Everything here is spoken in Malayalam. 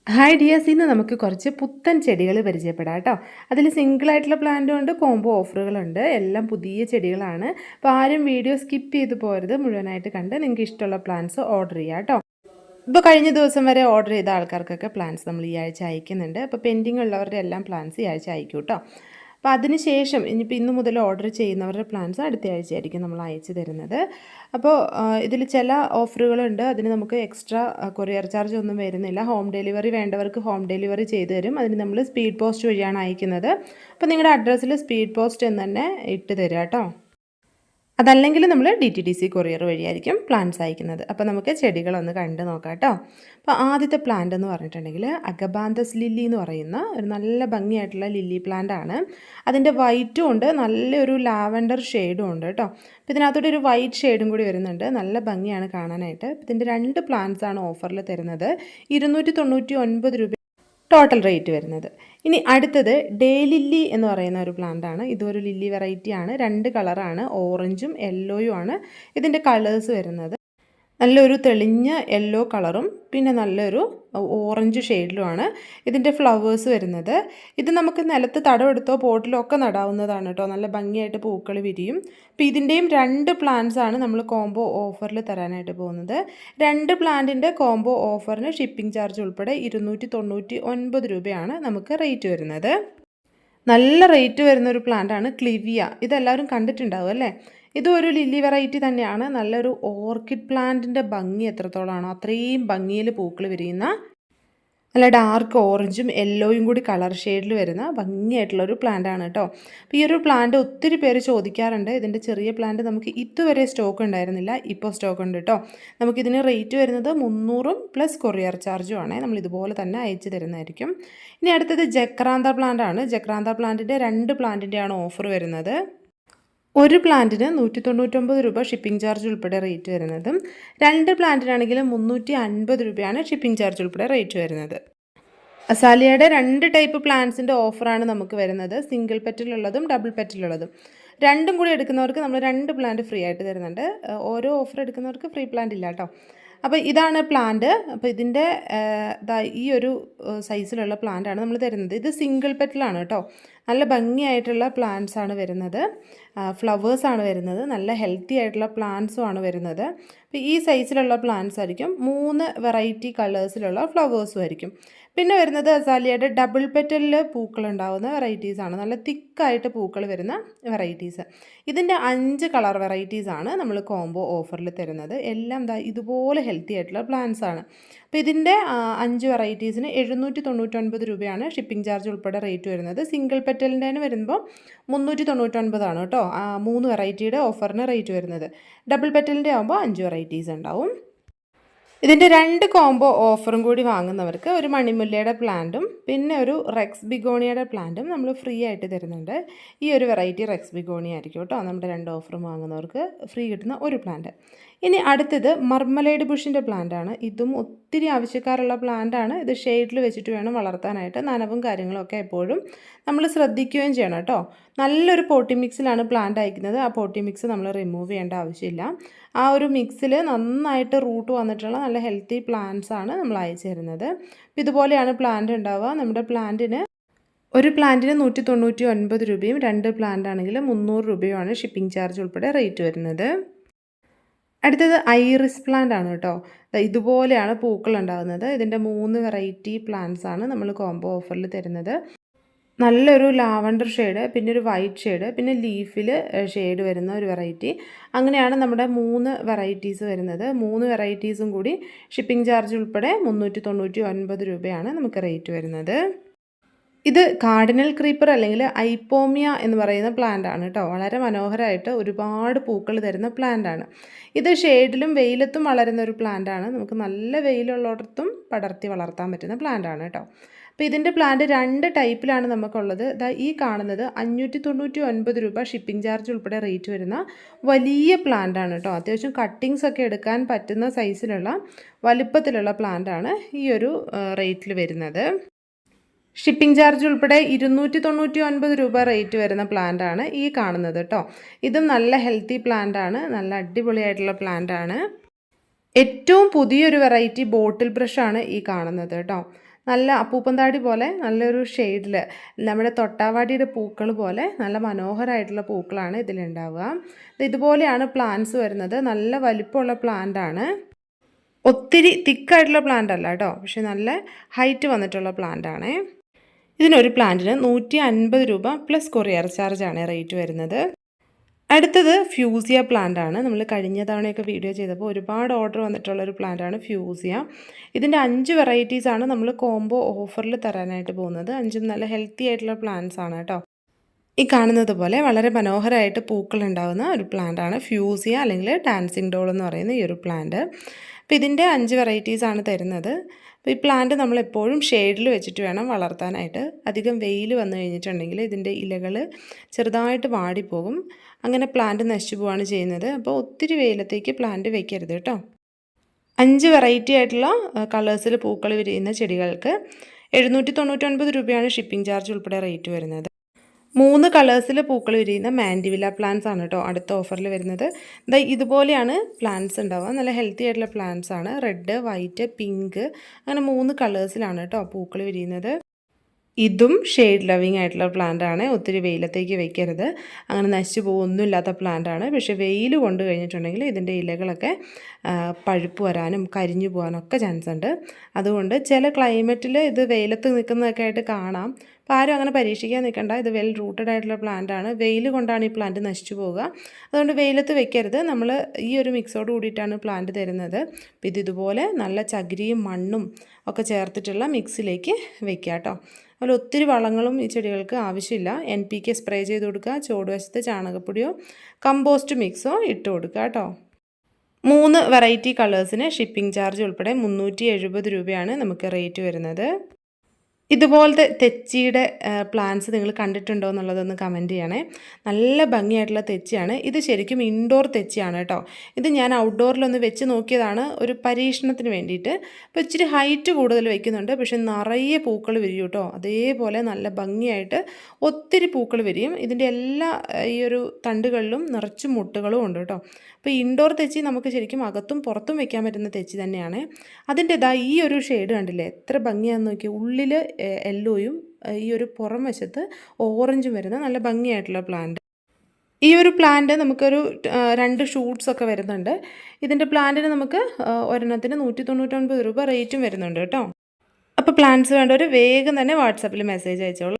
ഹായ് ഡിയേഴ്സ്, ഇന്ന് നമുക്ക് കുറച്ച് പുത്തൻ ചെടികൾ പരിചയപ്പെടാം കേട്ടോ. അതിൽ സിംഗിളായിട്ടുള്ള പ്ലാന്റും ഉണ്ട്, കോംബോ ഓഫറുകളുണ്ട്. എല്ലാം പുതിയ ചെടികളാണ്. അപ്പോൾ ആരും വീഡിയോ സ്കിപ്പ് ചെയ്ത് പോരുത്, മുഴുവനായിട്ട് കണ്ട് നിങ്ങൾക്ക് ഇഷ്ടമുള്ള പ്ലാന്റ്സ് ഓർഡർ ചെയ്യാം കേട്ടോ. ഇപ്പോൾ കഴിഞ്ഞ ദിവസം വരെ ഓർഡർ ചെയ്ത ആൾക്കാർക്കൊക്കെ പ്ലാൻസ് നമ്മൾ ഈ ആഴ്ച അയക്കുന്നുണ്ട്. അപ്പോൾ പെൻഡിങ് ഉള്ളവരുടെ എല്ലാം പ്ലാൻസ് ഈ ആഴ്ച അയക്കും കേട്ടോ. അപ്പോൾ അതിന് ശേഷം ഇനിയിപ്പോൾ ഇന്ന് മുതൽ ഓർഡർ ചെയ്യുന്നവരുടെ പ്ലാൻസ് അടുത്ത ആഴ്ചയായിരിക്കും നമ്മൾ അയച്ചു തരുന്നത്. അപ്പോൾ ഇതിൽ ചില ഓഫറുകളുണ്ട്. അതിന് നമുക്ക് എക്സ്ട്രാ കൊറിയർ ചാർജ് ഒന്നും വരുന്നില്ല. ഹോം ഡെലിവറി വേണ്ടവർക്ക് ഹോം ഡെലിവറി ചെയ്തു തരും. അതിന് നമ്മൾ സ്പീഡ് പോസ്റ്റ് വഴിയാണ് അയക്കുന്നത്. അപ്പോൾ നിങ്ങളുടെ അഡ്രസ്സിൽ സ്പീഡ് പോസ്റ്റ് എന്ന് തന്നെ ഇട്ട് തരാം കേട്ടോ. അതല്ലെങ്കിൽ നമ്മൾ DTDC കൊറിയർ വഴിയായിരിക്കും പ്ലാന്റ്സ് അയക്കുന്നത്. അപ്പോൾ നമുക്ക് ചെടികളൊന്ന് കണ്ട് നോക്കാം കേട്ടോ. അപ്പോൾ ആദ്യത്തെ പ്ലാന്റ് എന്ന് പറഞ്ഞിട്ടുണ്ടെങ്കിൽ അഗബാന്തസ് ലില്ലി എന്ന് പറയുന്ന ഒരു നല്ല ഭംഗിയായിട്ടുള്ള ലില്ലി പ്ലാന്റ് ആണ്. അതിൻ്റെ വൈറ്റും ഉണ്ട്, നല്ലൊരു ലാവൻഡർ ഷെയ്ഡും ഉണ്ട് കേട്ടോ. അപ്പോൾ ഇതിനകത്തോടെ ഒരു വൈറ്റ് ഷെയ്ഡും കൂടി വരുന്നുണ്ട്. നല്ല ഭംഗിയാണ് കാണാനായിട്ട്. ഇതിൻ്റെ 2 പ്ലാന്റ്സ് ആണ് ഓഫറിൽ തരുന്നത്. 299 രൂപ ടോട്ടൽ റേറ്റ് വരുന്നത്. ഇനി അടുത്തത് ഡേ ലില്ലി എന്ന് പറയുന്ന ഒരു പ്ലാന്റ് ആണ്. ഇതൊരു ലില്ലി വെറൈറ്റി ആണ്. 2 കളറാണ്, ഓറഞ്ചും യെല്ലോയും ആണ് ഇതിൻ്റെ കളേഴ്സ് വരുന്നത്. നല്ലൊരു തെളിഞ്ഞ യെല്ലോ കളറും പിന്നെ നല്ലൊരു ഓറഞ്ച് ഷെയ്ഡിലുമാണ് ഇതിൻ്റെ ഫ്ലവേഴ്സ് വരുന്നത്. ഇത് നമുക്ക് നിലത്ത് തടമെടുത്തോ പോട്ടിലോ ഒക്കെ നടാവുന്നതാണ് കേട്ടോ. നല്ല ഭംഗിയായിട്ട് പൂക്കൾ വിരിയും. അപ്പോൾ ഇതിൻ്റെയും 2 പ്ലാന്റ്സ് ആണ് നമ്മൾ കോംബോ ഓഫറിൽ തരാനായിട്ട് പോകുന്നത്. 2 പ്ലാന്റിൻ്റെ കോംബോ ഓഫറിന് ഷിപ്പിംഗ് ചാർജ് ഉൾപ്പെടെ 299 രൂപയാണ് നമുക്ക് റേറ്റ് വരുന്നത്. നല്ല റേറ്റ് വരുന്നൊരു പ്ലാന്റാണ് ക്ലിവിയ. ഇതെല്ലാവരും കണ്ടിട്ടുണ്ടാവും അല്ലേ? ഇതും ഒരു ലില്ലി വെറൈറ്റി തന്നെയാണ്. നല്ലൊരു ഓർക്കിഡ് പ്ലാന്റിൻ്റെ ഭംഗി എത്രത്തോളമാണോ അത്രയും ഭംഗിയിൽ പൂക്കൾ വിരിയുന്ന നല്ല ഡാർക്ക് ഓറഞ്ചും യെല്ലോയും കൂടി കളർ ഷെയ്ഡിൽ വരുന്ന ഭംഗിയായിട്ടുള്ളൊരു പ്ലാന്റാണ് കേട്ടോ. അപ്പോൾ ഈ ഒരു പ്ലാന്റ് ഒത്തിരി പേര് ചോദിക്കാറുണ്ട്. ഇതിൻ്റെ ചെറിയ പ്ലാന്റ് നമുക്ക് ഇതുവരെ സ്റ്റോക്ക് ഉണ്ടായിരുന്നില്ല, ഇപ്പോൾ സ്റ്റോക്ക് ഉണ്ട് കേട്ടോ. നമുക്കിതിന് റേറ്റ് വരുന്നത് 300 പ്ലസ് കൊറിയർ ചാർജും ആണ്. നമ്മൾ ഇതുപോലെ തന്നെ അയച്ചു തരുന്നതായിരിക്കും. ഇനി അടുത്തത് ജക്രാന്ത പ്ലാന്റ് ആണ്. ജക്രാന്ത പ്ലാന്റിൻ്റെ 2 പ്ലാന്റിൻ്റെയാണ് ഓഫർ വരുന്നത്. ഒരു പ്ലാന്റിന് 199 രൂപ ഷിപ്പിംഗ് ചാർജ് ഉൾപ്പെടെ റേറ്റ് വരുന്നതും 2 പ്ലാന്റിനാണെങ്കിൽ 350 രൂപയാണ് ഷിപ്പിംഗ് ചാർജ് ഉൾപ്പെടെ റേറ്റ് വരുന്നത്. അസാലിയയുടെ 2 ടൈപ്പ് പ്ലാന്റ്സിൻ്റെ ഓഫറാണ് നമുക്ക് വരുന്നത്. സിംഗിൾ പെറ്റലുള്ളതും ഡബിൾ പെറ്റലുള്ളതും. രണ്ടും കൂടി എടുക്കുന്നവർക്ക് നമ്മൾ 2 പ്ലാന്റ് ഫ്രീ ആയിട്ട് തരുന്നുണ്ട്. ഓരോ ഓഫർ എടുക്കുന്നവർക്ക് ഫ്രീ പ്ലാന്റ് ഇല്ല കേട്ടോ. അപ്പോൾ ഇതാണ് പ്ലാന്റ്. അപ്പോൾ ഇതിൻ്റെ ഈ ഒരു സൈസിലുള്ള പ്ലാന്റാണ് നമ്മൾ തരുന്നത്. ഇത് സിംഗിൾ പെറ്റലാണ് കേട്ടോ. നല്ല ഭംഗിയായിട്ടുള്ള പ്ലാന്റ്സ് ആണ് വരുന്നത്. ഫ്ലവേഴ്സാണ് വരുന്നത്. നല്ല ഹെൽത്തി ആയിട്ടുള്ള പ്ലാന്റ്സും ആണ് വരുന്നത്. അപ്പോൾ ഈ സൈസിലുള്ള പ്ലാന്റ്സ് ആയിരിക്കും. 3 വെറൈറ്റി കളേഴ്സിലുള്ള ഫ്ലവേഴ്സും ആയിരിക്കും. പിന്നെ വരുന്നത് അസാലിയയുടെ ഡബിൾ പെറ്റലിൽ പൂക്കളുണ്ടാകുന്ന വെറൈറ്റീസാണ്. നല്ല തിക്കായിട്ട് പൂക്കൾ വരുന്ന വെറൈറ്റീസ്. ഇതിൻ്റെ 5 കളർ വെറൈറ്റീസാണ് നമ്മൾ കോംബോ ഓഫറിൽ തരുന്നത്. എല്ലാം ഇതുപോലെ ഹെൽത്തി ആയിട്ടുള്ള പ്ലാന്റ്സ് ആണ്. അപ്പോൾ ഇതിൻ്റെ 5 വെറൈറ്റീസിന് 799 രൂപയാണ് ഷിപ്പിംഗ് ചാർജ് ഉൾപ്പെടെ റേറ്റ് വരുന്നത്. സിംഗിൾ പെറ്റലിൻ്റെ വരുമ്പോൾ 399 ആണ് കേട്ടോ. 3 വെറൈറ്റിയുടെ ഓഫറിന് റേറ്റ് വരുന്നത്. ഡബിൾ പെറ്റലിൻ്റെ ആകുമ്പോൾ 5 വെറൈറ്റീസ് ഉണ്ടാവും. ഇതിൻ്റെ 2 കോംബോ ഓഫറും കൂടി വാങ്ങുന്നവർക്ക് ഒരു മണിമുല്ലയുടെ പ്ലാന്റും പിന്നെ ഒരു റെക്സ് ബിഗോണിയയുടെ പ്ലാന്റും നമ്മൾ ഫ്രീ ആയിട്ട് തരുന്നുണ്ട്. ഈ ഒരു വെറൈറ്റി റെക്സ് ബിഗോണിയ ആയിരിക്കും കേട്ടോ. നമ്മുടെ 2 ഓഫറും വാങ്ങുന്നവർക്ക് ഫ്രീ കിട്ടുന്ന ഒരു പ്ലാന്റ്. ഇനി അടുത്തത് മർമലൈഡ് ബുഷിൻ്റെ പ്ലാന്റാണ്. ഇതും ഒത്തിരി ആവശ്യക്കാരുള്ള പ്ലാന്റാണ്. ഇത് ഷെയ്ഡിൽ വെച്ചിട്ട് വേണം വളർത്താനായിട്ട്. നനവും കാര്യങ്ങളൊക്കെ എപ്പോഴും നമ്മൾ ശ്രദ്ധിക്കുകയും ചെയ്യണം കേട്ടോ. നല്ലൊരു പോട്ടി മിക്സിലാണ് പ്ലാന്റ് അയക്കുന്നത്. ആ പോട്ടി മിക്സ് നമ്മൾ റിമൂവ് ചെയ്യേണ്ട ആവശ്യമില്ല. ആ ഒരു മിക്സിൽ നന്നായിട്ട് റൂട്ട് വന്നിട്ടുള്ള നല്ല ഹെൽത്തി പ്ലാന്റ്സ് ആണ് നമ്മൾ അയച്ചു തരുന്നത്. അപ്പോൾ ഇതുപോലെയാണ് പ്ലാന്റ് ഉണ്ടാവുക. നമ്മുടെ പ്ലാന്റിന് ഒരു പ്ലാന്റിന് 199 രൂപയും 2 പ്ലാന്റ് ആണെങ്കിൽ 300 രൂപയുമാണ് ഷിപ്പിംഗ് ചാർജ് ഉൾപ്പെടെ റേറ്റ് വരുന്നത്. അടുത്തത് ഐറിസ് പ്ലാന്റ് ആണ് കേട്ടോ. ഇതുപോലെയാണ് പൂക്കൾ ഉണ്ടാകുന്നത്. ഇതിൻ്റെ 3 വെറൈറ്റി പ്ലാന്റ്സ് ആണ് നമ്മൾ കോംബോ ഓഫറിൽ തരുന്നത്. നല്ലൊരു ലാവൻഡർ ഷെയ്ഡ്, പിന്നെ ഒരു വൈറ്റ് ഷെയ്ഡ്, പിന്നെ ലീഫിൽ ഷെയ്ഡ് വരുന്ന ഒരു വെറൈറ്റി. അങ്ങനെയാണ് നമ്മുടെ 3 വെറൈറ്റീസ് വരുന്നത്. 3 വെറൈറ്റീസും കൂടി ഷിപ്പിംഗ് ചാർജ് ഉൾപ്പെടെ 399 രൂപയാണ് നമുക്ക് റേറ്റ് വരുന്നത്. ഇത് കാർഡിനൽ ക്രീപ്പർ അല്ലെങ്കിൽ ഐപ്പോമിയ എന്ന് പറയുന്ന പ്ലാന്റ് ആണ് കേട്ടോ. വളരെ മനോഹരമായിട്ട് ഒരുപാട് പൂക്കൾ തരുന്ന പ്ലാന്റ് ആണ്. ഇത് ഷെയ്ഡിലും വെയിലത്തും വളരുന്ന ഒരു പ്ലാന്റ് ആണ്. നമുക്ക് നല്ല വെയിലുള്ളിടത്തും പടർത്തി വളർത്താൻ പറ്റുന്ന പ്ലാന്റ് ആണ് കേട്ടോ. അപ്പോൾ ഇതിൻ്റെ പ്ലാന്റ് 2 ടൈപ്പിലാണ് നമുക്കുള്ളത്. ഈ കാണുന്നത് 599 രൂപ ഷിപ്പിംഗ് ചാർജ് ഉൾപ്പെടെ റേറ്റ് വരുന്ന വലിയ പ്ലാന്റ് ആണ് കേട്ടോ. അത്യാവശ്യം കട്ടിങ്സ് ഒക്കെ എടുക്കാൻ പറ്റുന്ന സൈസിലുള്ള വലുപ്പത്തിലുള്ള പ്ലാന്റ് ആണ് ഈ ഒരു റേറ്റിൽ വരുന്നത്. ഷിപ്പിംഗ് ചാർജ് ഉൾപ്പെടെ 299 രൂപ റേറ്റ് വരുന്ന പ്ലാന്റ് ആണ് ഈ കാണുന്നത് കേട്ടോ. ഇതും നല്ല ഹെൽത്തി പ്ലാന്റ് ആണ്. നല്ല അടിപൊളിയായിട്ടുള്ള പ്ലാന്റ് ആണ്. ഏറ്റവും പുതിയൊരു വെറൈറ്റി ബോട്ടിൽ ബ്രഷാണ് ഈ കാണുന്നത് കേട്ടോ. നല്ല അപ്പൂപ്പന്താടി പോലെ നല്ലൊരു ഷെയ്ഡിൽ നമ്മുടെ തൊട്ടാവാടിയുടെ പൂക്കൾ പോലെ നല്ല മനോഹരമായിട്ടുള്ള പൂക്കളാണ് ഇതിലുണ്ടാവുക. ഇതുപോലെയാണ് പ്ലാന്റ്സ് വരുന്നത്. നല്ല വലിപ്പമുള്ള പ്ലാന്റാണ്. ഒത്തിരി തിക്കായിട്ടുള്ള പ്ലാന്റ് അല്ല കേട്ടോ, പക്ഷെ നല്ല ഹൈറ്റ് വന്നിട്ടുള്ള പ്ലാന്റാണ്. ഇതിനൊരു പ്ലാന്റിന് 150 രൂപ പ്ലസ് കൊറിയർ ചാർജാണ് റേറ്റ് വരുന്നത്. അടുത്തത് ഫ്യൂസിയ പ്ലാന്റ് ആണ്. നമ്മൾ കഴിഞ്ഞ തവണയൊക്കെ വീഡിയോ ചെയ്തപ്പോൾ ഒരുപാട് ഓർഡർ വന്നിട്ടുള്ളൊരു പ്ലാന്റാണ് ഫ്യൂസിയ. ഇതിൻ്റെ 5 വെറൈറ്റീസാണ് നമ്മൾ കോംബോ ഓഫറിൽ തരാനായിട്ട് പോകുന്നത്. 5ഉം നല്ല ഹെൽത്തി ആയിട്ടുള്ള പ്ലാന്റ്സ് ആണ് കേട്ടോ. ഈ കാണുന്നത് പോലെ വളരെ മനോഹരമായിട്ട് പൂക്കൾ ഉണ്ടാകുന്ന ഒരു പ്ലാന്റാണ് ഫ്യൂസിയ, അല്ലെങ്കിൽ ഡാൻസിങ് ഡോൾ എന്ന് പറയുന്ന ഈ ഒരു പ്ലാന്റ്. അപ്പോൾ ഇതിൻ്റെ 5 വെറൈറ്റീസാണ് തരുന്നത്. അപ്പോൾ ഈ പ്ലാന്റ് നമ്മൾ എപ്പോഴും ഷെയ്ഡിൽ വെച്ചിട്ട് വേണം വളർത്താനായിട്ട്. അധികം വെയിൽ വന്നു കഴിഞ്ഞിട്ടുണ്ടെങ്കിൽ ഇതിൻ്റെ ഇലകൾ ചെറുതായിട്ട് വാടിപ്പോകും. അങ്ങനെ പ്ലാന്റ് നശിച്ചു പോവുകയാണ് ചെയ്യുന്നത്. അപ്പോൾ ഒത്തിരി വെയിലത്തേക്ക് പ്ലാന്റ് വെക്കരുത് കേട്ടോ. 5 വെറൈറ്റി ആയിട്ടുള്ള കളേഴ്സിൽ പൂക്കൾ വിരിയുന്ന ചെടികൾക്ക് 799 രൂപയാണ് ഷിപ്പിംഗ് ചാർജ് ഉൾപ്പെടെ റേറ്റ് വരുന്നത്. 3 കളേഴ്സിൽ പൂക്കൾ വിരിയുന്ന മാൻഡിവില പ്ലാന്റ്സ് ആണ് കേട്ടോ അടുത്ത ഓഫറിൽ വരുന്നത്. ഇതുപോലെയാണ് പ്ലാന്റ്സ് ഉണ്ടാവുക. നല്ല ഹെൽത്തി ആയിട്ടുള്ള പ്ലാന്റ്സ് ആണ്. റെഡ്, വൈറ്റ്, പിങ്ക്, അങ്ങനെ 3 കളേഴ്സിലാണ് കേട്ടോ പൂക്കൾ വിരിയുന്നത്. ഇതും ഷെയ്ഡ് ലവിങ് ആയിട്ടുള്ള പ്ലാന്റ് ആണ്. ഒത്തിരി വെയിലത്തേക്ക് വെക്കരുത്. അങ്ങനെ നശിച്ചു പോകുന്നില്ലാത്ത പ്ലാന്റ് ആണ്. പക്ഷേ വെയിൽ കൊണ്ട് കഴിഞ്ഞിട്ടുണ്ടെങ്കിൽ ഇതിൻ്റെ ഇലകളൊക്കെ പഴുപ്പ് വരാനും കരിഞ്ഞു പോകാനൊക്കെ ചാൻസ് ഉണ്ട്. അതുകൊണ്ട് ചില ക്ലൈമറ്റിൽ ഇത് വെയിലത്ത് നിൽക്കുന്നതൊക്കെ ആയിട്ട് കാണാം. അപ്പോൾ ആരും അങ്ങനെ പരീക്ഷിക്കാൻ നിൽക്കണ്ട. ഇത് വെൽ റൂട്ടഡ് ആയിട്ടുള്ള പ്ലാന്റ് ആണ്. വെയിൽ കൊണ്ടാണ് ഈ പ്ലാന്റ് നശിച്ചു പോവുക. അതുകൊണ്ട് വെയിലത്ത് വെക്കരുത്. നമ്മൾ ഈ ഒരു മിക്സോട് കൂടിയിട്ടാണ് പ്ലാന്റ് തരുന്നത്. അപ്പോൾ ഇതുപോലെ നല്ല ചകിരിയും മണ്ണും ഒക്കെ ചേർത്തിട്ടുള്ള മിക്സിലേക്ക് വെക്കുക കേട്ടോ. അതുപോലെ ഒത്തിരി വളങ്ങളും ഈ ചെടികൾക്ക് ആവശ്യമില്ല. NPK സ്പ്രേ ചെയ്ത് കൊടുക്കുക. ചുവടുവശത്ത് ചാണകപ്പൊടിയോ കമ്പോസ്റ്റ് മിക്സോ ഇട്ട് കൊടുക്കുക കേട്ടോ. 3 വെറൈറ്റി കളേഴ്സിന് ഷിപ്പിംഗ് ചാർജ് ഉൾപ്പെടെ 370 രൂപയാണ് നമുക്ക് റേറ്റ് വരുന്നത്. ഇതുപോലത്തെ തെച്ചിയുടെ പ്ലാന്റ്സ് നിങ്ങൾ കണ്ടിട്ടുണ്ടോ എന്നുള്ളതൊന്ന് കമൻറ്റ് ചെയ്യണേ. നല്ല ഭംഗിയായിട്ടുള്ള തെച്ചിയാണ്. ഇത് ശരിക്കും ഇൻഡോർ തെച്ചിയാണ് കേട്ടോ. ഇത് ഞാൻ ഔട്ട്ഡോറിലൊന്ന് വെച്ച് നോക്കിയതാണ് ഒരു പരീക്ഷണത്തിന് വേണ്ടിയിട്ട്. അപ്പോൾ ഇച്ചിരി ഹൈറ്റ് കൂടുതൽ വയ്ക്കുന്നുണ്ട്, പക്ഷെ നിറയെ പൂക്കൾ വിരിയും കേട്ടോ. അതേപോലെ നല്ല ഭംഗിയായിട്ട് ഒത്തിരി പൂക്കൾ വിരിയും. ഇതിൻ്റെ എല്ലാ ഈ ഒരു തണ്ടുകളിലും നിറച്ച് മുട്ടുകളും ഉണ്ട് കേട്ടോ. അപ്പോൾ ഇൻഡോർ തെച്ചി നമുക്ക് ശരിക്കും അകത്തും പുറത്തും വെക്കാൻ പറ്റുന്ന തെച്ചി തന്നെയാണ്. അതിൻ്റെതാ ഈ ഒരു ഷെയ്ഡ് കണ്ടില്ലേ, എത്ര ഭംഗിയാണെന്ന് നോക്കി. ഉള്ളിൽ യെല്ലോയും ഈ ഒരു പുറം വശത്ത് ഓറഞ്ചും വരുന്ന നല്ല ഭംഗിയായിട്ടുള്ള പ്ലാന്റ്. ഈ ഒരു പ്ലാന്റ് നമുക്കൊരു 2 ഷൂട്ട്സ് ഒക്കെ വരുന്നുണ്ട്. ഇതിൻ്റെ പ്ലാന്റിന് നമുക്ക് ഒരെണ്ണത്തിന് 199 രൂപ റേറ്റും വരുന്നുണ്ട് കേട്ടോ. അപ്പോൾ പ്ലാന്റ്സ് വേണ്ടവർ വേഗം തന്നെ വാട്സാപ്പിൽ മെസ്സേജ് അയച്ചോളൂ.